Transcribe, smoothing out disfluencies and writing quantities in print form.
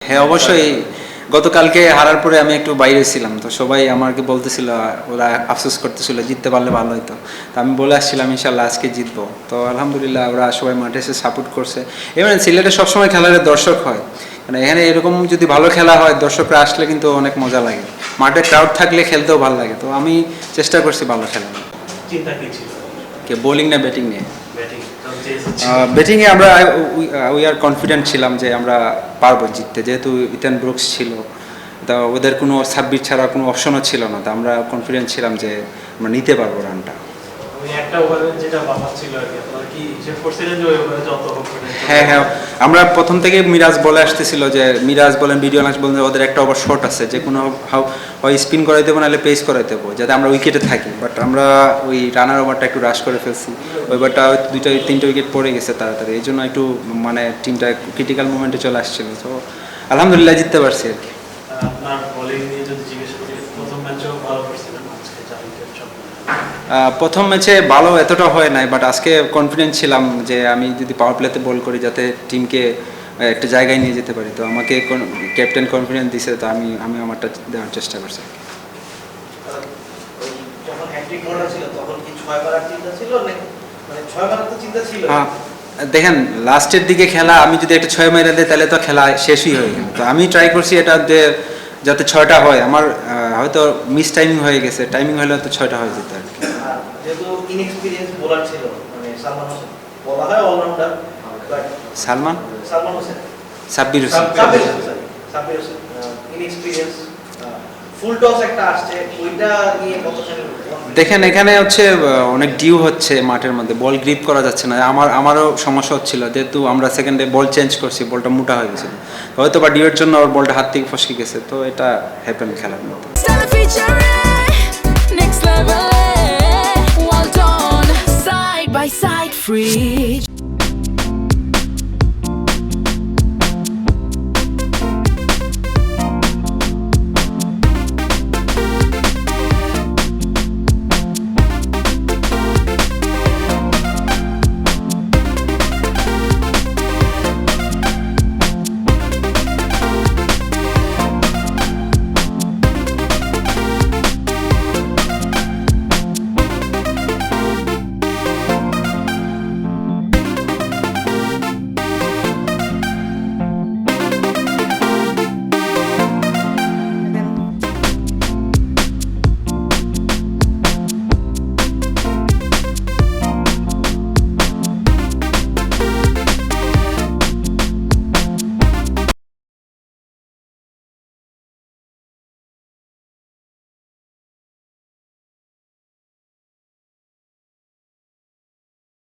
হ্যাঁ অবশ্যই, গতকালকে হারার পরে আমি একটু বাইরে ছিলাম, তো সবাই আমাকে বলতেছিল, ওরা আফসোস করতেছিল জিততে পারলে ভালো হতো। তো আমি বলে আসছিলাম ইনশাল্লাহ আজকে জিতবো। তো আলহামদুলিল্লাহ ওরা সবাই মাঠে এসে সাপোর্ট করছে। এবার সিলেটে সবসময় খেলার দর্শক হয়, মানে এখানে এরকম যদি ভালো খেলা হয় দর্শকরা আসলে কিন্তু অনেক মজা লাগে, মাঠে ক্রাউড থাকলে খেলতেও ভালো লাগে। তো আমি চেষ্টা করছি ভালো খেলার। চিন্তা কি ছিল? কে বোলিং না ব্যাটিং নিয়ে? ব্যাটিং কারণ চেয়েছে ব্যাটিংয়ে আমরা উই আর কনফিডেন্ট ছিলাম যে আমরা পারবো জিততে, যেহেতু ইথান ব্রুকস ছিল, তা ওদের কোনো সাব্বির ছাড়া কোনো অপশনও ছিল না, তো আমরা কনফিডেন্ট ছিলাম যে আমরা নিতে পারবো রানটা। ওই একটা ওভারে যেটা বাফার ছিল আর কি, আপনারা কি হিসেব করছিলেন যে ওই ওভারে যত কনফিডেন্স? হ্যাঁ হ্যাঁ, আমরা প্রথম থেকে মিরাজ বলে আসতেছিল যে, মিরাজ বলেন ভিডিও লাঞ্চ বলেন যে ওদের একটা ওভার শর্ট আছে, যে কোনো হয় স্পিন করাই দেবো নাহলে পেস করাই দেবো যাতে আমরা উইকেটে থাকি। বাট আমরা ওই রানার ওভারটা একটু রাশ করে ফেলছি, ওইবারটা তিনটে উইকেট পড়ে গেছে তাড়াতাড়ি, এই জন্য একটু মানে টিমটা ক্রিটিক্যাল মোমেন্টে চলে আসছিল। তো আলহামদুলিল্লাহ জিততে পারছি আর কি। আপনার বোলিং নিয়ে যদি জিজ্ঞেস করি, প্রথম ম্যাচেও ভালো করছিলেন, আজকে 4 উইকেট সব। প্রথম ম্যাচে ভালো এতটা হয় নাই, বাট আজকে কনফিডেন্ট ছিলাম যে আমি যদি পাওয়ার প্লেতে বল করি যাতে টিমকে একটা জায়গায় নিয়ে যেতে পারি। তো আমাকে ক্যাপ্টেন কনফিডেন্স দিছে, তো আমি আমারটা দেওয়ার চেষ্টা করছি। যখন হ্যাট্রিক করা ছিল তখন কি 6 বার চিন্তা ছিল নাকি, মানে 6 বার তো চিন্তা ছিল? হ্যাঁ দেখেন, লাস্টের দিকে খেলা আমি যদি একটা 6 মেরে দিই তাহলে তো খেলা শেষই হয়ে গেল। তো আমি ট্রাই করছি এটা যাতে 6টা হয়। আমার হয়তো মিস টাইমিং হয়ে গেছে, টাইমিং হলে তো 6টা হয়ে যেত আর কি। যেহেতু ইনএক্সপিরিয়েন্স বোলার ছিল, মানে সালমান হোসেন বলা হয় allrounder, Salman Hossain, Sabbir Hossain, Sabbir Hossain inexperience, full toss একটা আসছে, ওইটা নিয়ে কতখানি? দেখেন এখানে হচ্ছে অনেক ডিউ হচ্ছে মাঠের মধ্যে, বল গ্রিপ করা যাচ্ছে না। আমারও সমস্যা হচ্ছিল, যেহেতু আমরা সেকেন্ডে বল চেঞ্জ করছি, বলটা মোটা হয়ে গেছে, হয়তো বা ডিউর জন্য ওর বলটা হাত থেকে ফসকে গেছে। তো এটা হ্যাপেন খেলার মধ্যে। Next level, well done, side by side, free.